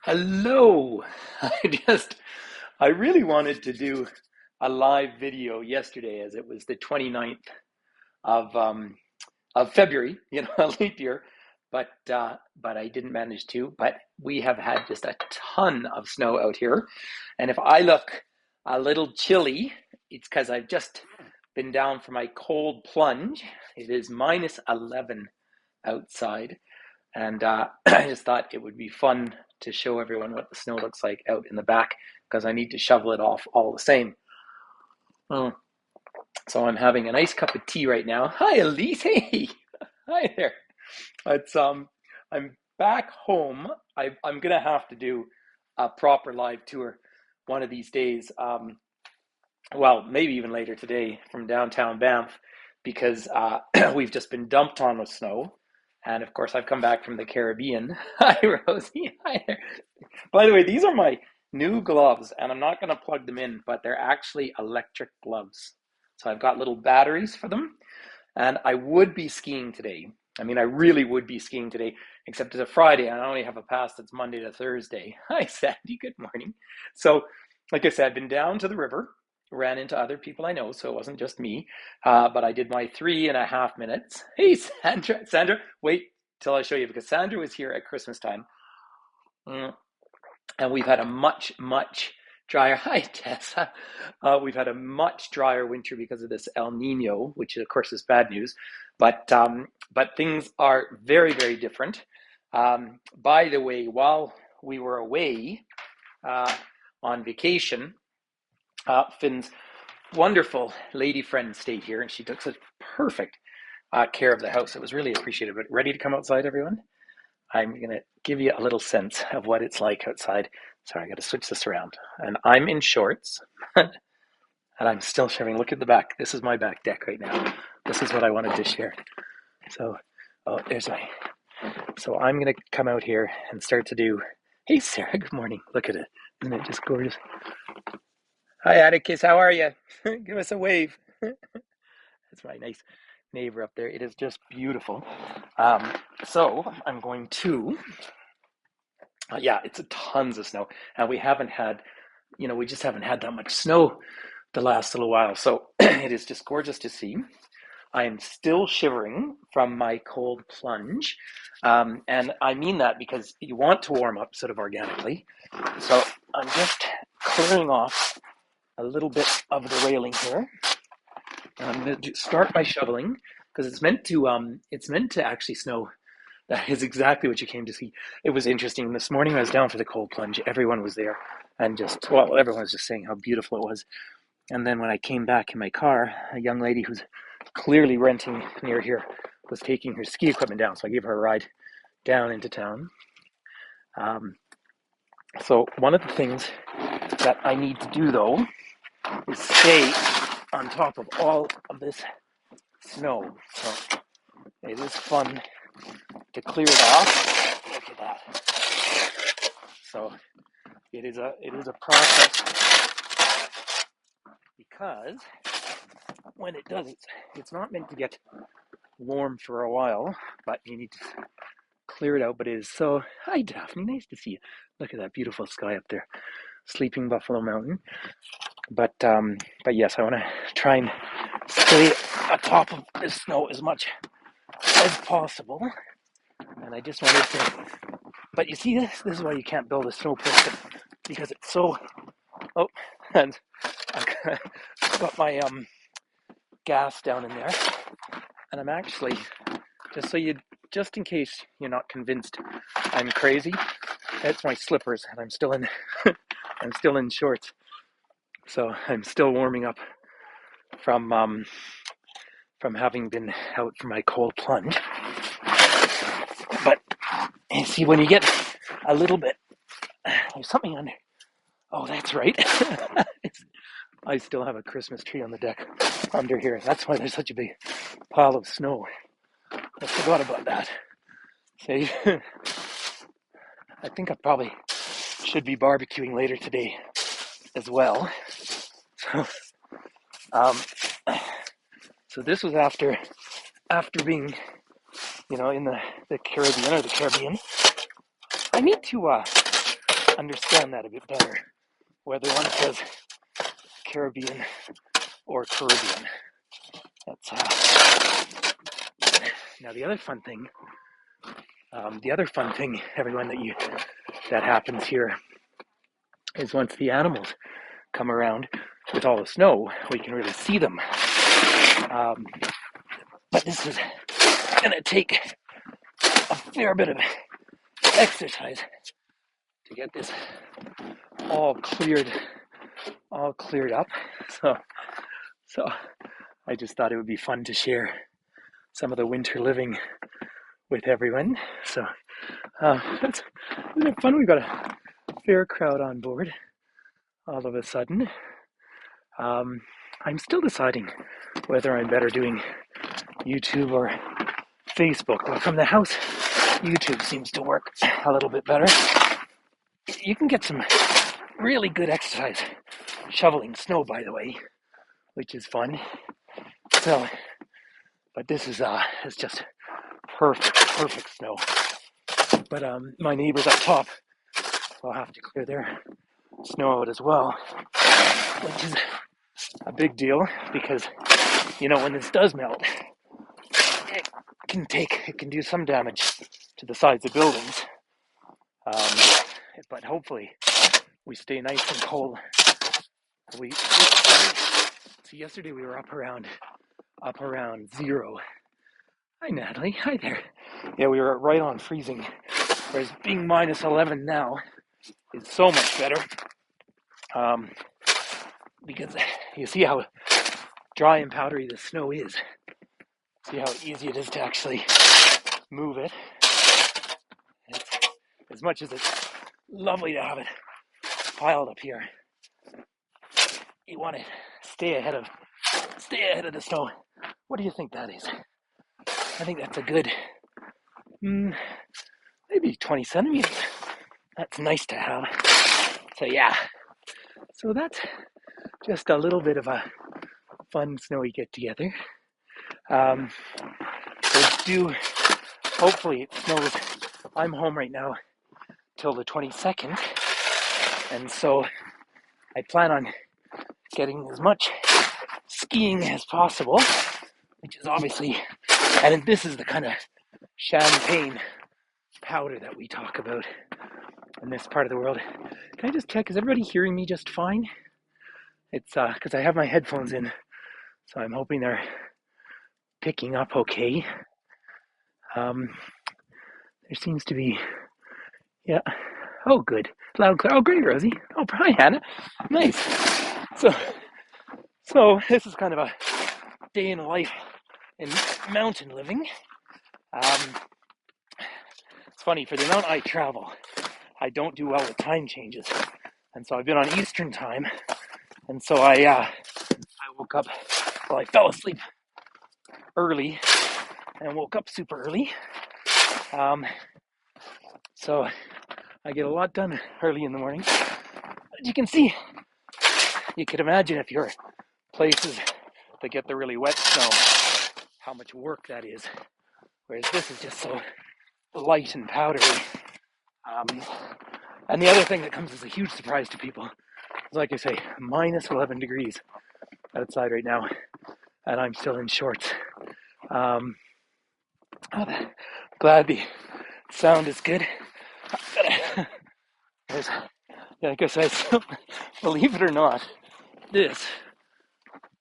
Hello. I just, I really wanted to do a live video yesterday as it was the 29th of February, a leap year, but I didn't manage to. But we have had just a ton of snow out here, and if I look a little chilly, it's because I've just been down for my cold plunge. It is minus 11 outside. And I just thought it would be fun to show everyone what the snow looks like out in the back because I need to shovel it off all the same. Mm. So I'm having a nice cup of tea right now. Hi, Elise. Hey, hi there. It's I'm back home. I'm gonna have to do a proper live tour one of these days. Well, maybe even later today from downtown Banff because we've just been dumped on with snow. And of course, I've come back from the Caribbean. Hi, Rosie. Hi there. By the way, these are my new gloves, and I'm not going to plug them in, but they're actually electric gloves. So I've got little batteries for them, and I would be skiing today. I mean, I really would be skiing today, except it's a Friday, and I only have a pass that's Monday to Thursday. Hi, Sandy. Good morning. So, like I said, I've been down to the river, ran into other people I know, so it wasn't just me. But I did my 3.5 minutes. Hey, Sandra. Sandra, wait till I show you because Sandra was here at Christmas time. And we've had a much drier. Hi, Tessa. We've had a much drier winter because of this El Nino, which of course is bad news. But things are very different. By the way, while we were away on vacation, Finn's wonderful lady friend stayed here, and she took such perfect care of the house. It was really appreciated. But ready to come outside, everyone? I'm going to give you a little sense of what it's like outside. Sorry, I got to switch this around. And I'm in shorts, and I'm still sharing. Look at the back. This is my back deck right now. This is what I wanted to share. So, oh, there's my. So I'm going to come out here and start to do. Hey, Sarah. Good morning. Look at it. Isn't it just gorgeous? Hi, Atticus. How are you? Give us a wave. That's my nice neighbor up there. It is just beautiful. So I'm going to. Yeah, it's tons of snow, and we haven't had, we just haven't had that much snow the last little while. So it is just gorgeous to see. I am still shivering from my cold plunge, and I mean that because you want to warm up sort of organically. So I'm just clearing off a little bit of the railing here. And I'm going to start by shoveling because it's meant to actually snow. That is exactly what you came to see. It was interesting. This morning I was down for the cold plunge. Everyone was there and everyone was just saying how beautiful it was. And then when I came back in my car, a young lady who's clearly renting near here was taking her ski equipment down. So I gave her a ride down into town. So one of the things that I need to do though is stay on top of all of this snow. So it is fun to clear it off. Look at that. So it is a process because when it does, it's not meant to get warm for a while, but you need to clear it out. But it is so. Hi, Daphne. Nice to see you. Look at that beautiful sky up there, Sleeping Buffalo Mountain. But yes, I want to try and stay atop of this snow as much as possible. And I just wanted to. But you see, this is why you can't build a snow pit because it's so. Oh, and I've got my gas down in there, and I'm actually just in case you're not convinced I'm crazy. That's my slippers, and I'm still in I'm still in shorts, so I'm still warming up from having been out for my cold plunge. But you see, when you get a little bit, there's something under. Oh, that's right. I still have a Christmas tree on the deck under here. That's why there's such a big pile of snow. I forgot about that. See, I think I probably should be barbecuing later today as well. So, so this was after being, in the Caribbean or the Caribbean. I need to understand that a bit better, whether one says Caribbean or Caribbean. That's now the other fun thing, everyone, that happens here is once the animals come around with all the snow, we can really see them. But this is going to take a fair bit of exercise to get this all cleared up. So I just thought it would be fun to share some of the winter living with everyone. So it's been fun. We've got a fair crowd on board all of a sudden. I'm still deciding whether I'm better doing YouTube or Facebook. But from the house, YouTube seems to work a little bit better. You can get some really good exercise shoveling snow, by the way, which is fun. So, but this is it's just perfect snow. But my neighbors up top will have to clear their snow out as well, which is a big deal because, you know, when this does melt, it can do some damage to the sides of buildings. But hopefully we stay nice and cold. So yesterday we were up around 0. Hi Natalie, hi there. Yeah, we were right on freezing, whereas being minus 11 now is so much better. Because you see how dry and powdery the snow is. See how easy it is to actually move it. As much as it's lovely to have it piled up here, you want to stay ahead of the snow. What do you think that is? I think that's a good, maybe 20 centimeters. That's nice to have. So yeah, so that's just a little bit of a fun snowy get together. Hopefully it snows. I'm home right now till the 22nd, and so I plan on getting as much skiing as possible, which is obviously, and this is the kind of champagne powder that we talk about in this part of the world. Can I just check, is everybody hearing me just fine? It's because I have my headphones in, so I'm hoping they're picking up okay. There seems to be, yeah. Oh, good. Loud and clear. Oh, great, Rosie. Oh, hi, Hannah. Nice. So this is kind of a day in the life in mountain living. It's funny, for the amount I travel, I don't do well with time changes. And so I've been on Eastern time. And so I woke up, well, I fell asleep early and woke up super early. So I get a lot done early in the morning. As you can see, you could imagine if you're places that get the really wet snow, how much work that is. Whereas this is just so light and powdery. And the other thing that comes as a huge surprise to people is, like I say, minus 11 degrees outside right now, and I'm still in shorts. Glad the sound is good. Like I said, believe it or not, this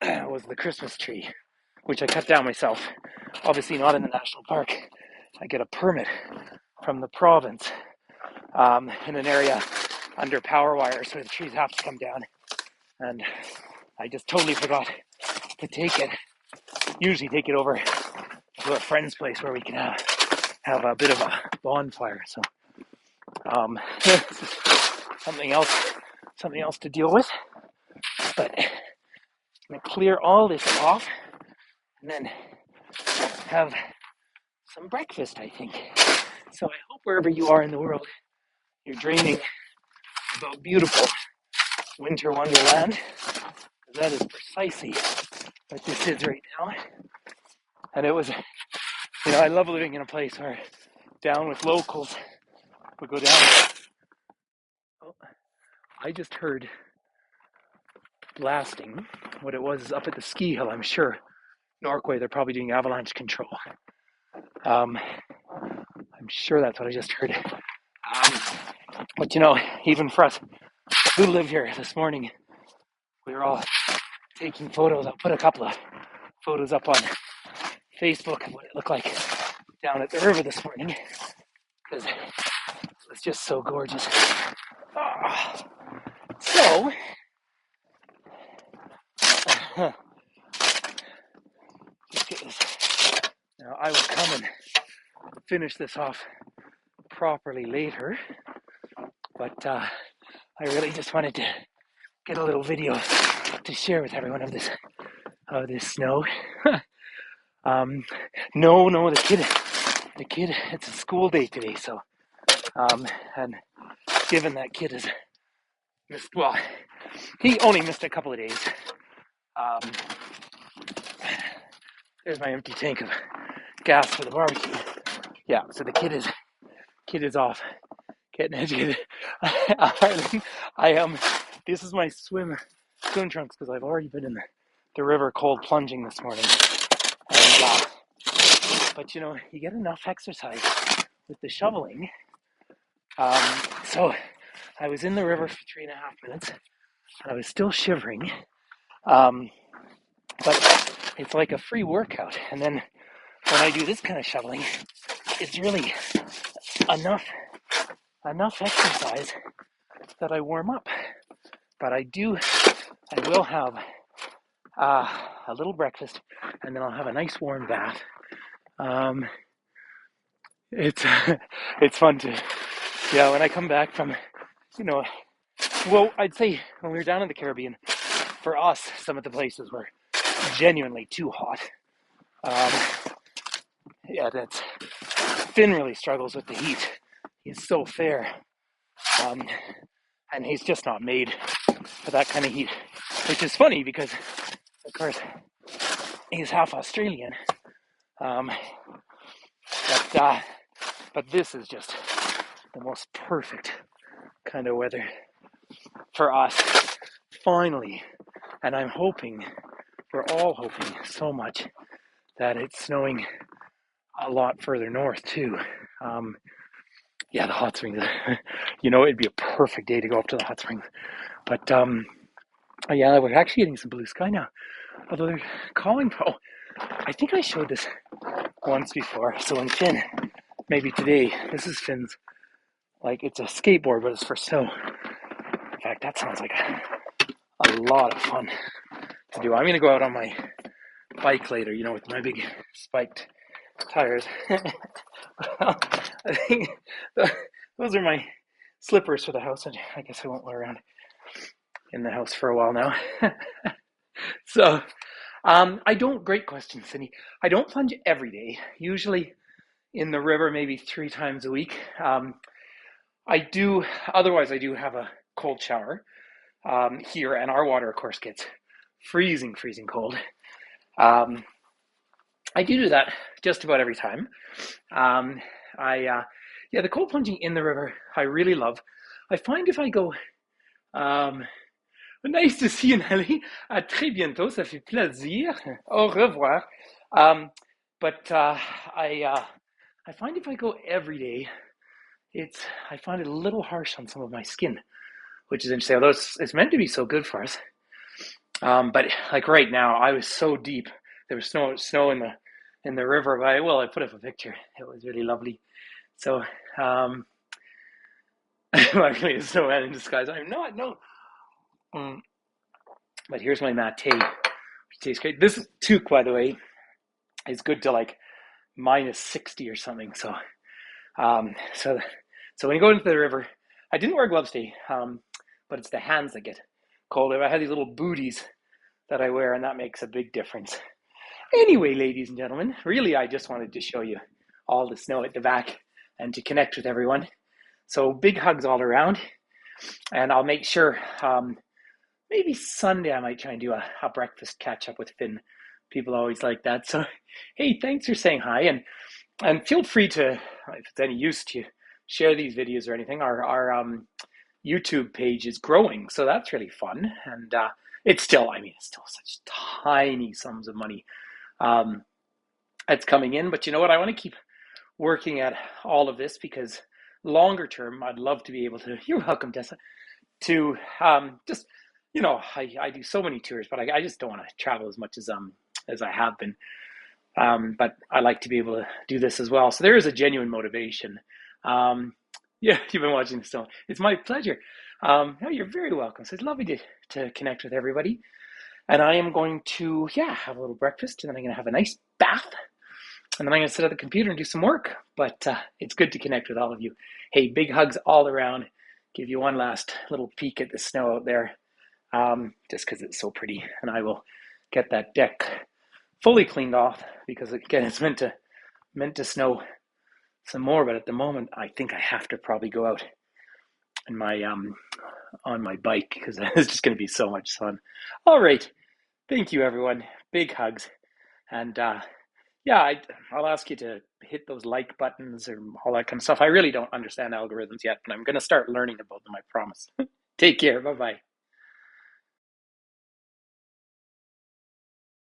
was the Christmas tree, which I cut down myself. Obviously not in the national park. I get a permit from the province in an area under power wires, so the trees have to come down. And I just totally forgot to take it. Usually take it over to a friend's place where we can have a bit of a bonfire. So something else to deal with. But I'm gonna clear all this off and then have some breakfast, I think. So I hope wherever you are in the world, you're dreaming about beautiful winter wonderland. That is precisely what this is right now. And it was, I love living in a place where down with locals, we go down. Well, I just heard blasting. What it was up at the ski hill, I'm sure. Norquay, they're probably doing avalanche control. I'm sure that's what I just heard. But you know, even for us who live here this morning, we were all taking photos. I'll put a couple of photos up on Facebook of what it looked like down at the river this morning because it was just so gorgeous. So, let's get this. Now, I will come and finish this off properly later, but I really just wanted to get a little video to share with everyone of this snow. No, the kid, it's a school day today, so and given that kid is missed, well, he only missed a couple of days. There's my empty tank of gas for the barbecue. Yeah, so the kid is off getting educated. This is my swim trunks because I've already been in the river cold plunging this morning. And, but you know, you get enough exercise with the shoveling. So I was in the river for 3.5 minutes and I was still shivering. But it's like a free workout. And then when I do this kind of shoveling, it's really enough exercise that I warm up. But I will have a little breakfast, and then I'll have a nice warm bath. It's fun to, yeah, when I come back from, you know, well, I'd say when we were down in the Caribbean, for us, some of the places were genuinely too hot. Yeah, Finn really struggles with the heat. He's so fair, and he's just not made for that kind of heat, which is funny because, of course, he's half Australian. But this is just the most perfect kind of weather for us, finally. And we're all hoping so much that it's snowing a lot further north too. Yeah, the hot springs, you know, it'd be a perfect day to go up to the hot springs. But yeah, we're actually getting some blue sky now. Although they're calling, I think I showed this once before. So in Finn, maybe today, this is Finn's, like it's a skateboard, but it's for snow. In fact, that sounds like a lot of fun to do. I'm going to go out on my bike later, you know, with my big spiked tires. I think those are my slippers for the house. I guess I won't wear around in the house for a while now. So, great question, Cindy. I don't plunge every day. Usually in the river, maybe 3 times a week. Otherwise I do have a cold shower here, and our water, of course, gets freezing cold. I do that just about every time. The cold plunging in the river, I really love. I find if I go, nice to see you, Nelly. À très bientôt, ça fait plaisir. Au revoir. But I find if I go every day, I find it a little harsh on some of my skin, which is interesting. Although it's meant to be so good for us. But like right now, I was so deep. There was snow in the river. I put up a picture. It was really lovely. So, actually, a snowman in disguise. I'm not. No. But here's my mate, which tastes great. This toque, by the way, is good to like -60 or something. So, so when you go into the river, I didn't wear gloves today, but it's the hands that get cold. I have these little booties that I wear, and that makes a big difference. Anyway, ladies and gentlemen, really, I just wanted to show you all the snow at the back and to connect with everyone. So big hugs all around, and I'll make sure maybe Sunday I might try and do a breakfast catch up with Finn. People always like that. So, hey, thanks for saying hi, and feel free to, if it's any use to share these videos or anything. Our YouTube page is growing, so that's really fun. And it's still, I mean, it's still such tiny sums of money um, that's coming in. But you know what? I want to keep working at all of this because longer term, I'd love to be able to. You're welcome, Tessa. To just, I do so many tours, but I just don't want to travel as I have been. But I like to be able to do this as well. So there is a genuine motivation. Um, yeah, you've been watching this, so it's my pleasure. No, you're very welcome. So it's lovely to connect with everybody. And I am going to, yeah, have a little breakfast, and then I'm going to have a nice bath, and then I'm going to sit at the computer and do some work. But it's good to connect with all of you. Hey, big hugs all around. Give you one last little peek at the snow out there, just because it's so pretty. And I will get that deck fully cleaned off because again, it's meant to snow some more. But at the moment, I think I have to probably go out in my on my bike because it's just going to be so much fun. All right, thank you everyone. Big hugs, and yeah, I'll ask you to hit those like buttons or all that kind of stuff. I really don't understand algorithms yet, but I'm going to start learning about them. I promise. Take care. Bye bye.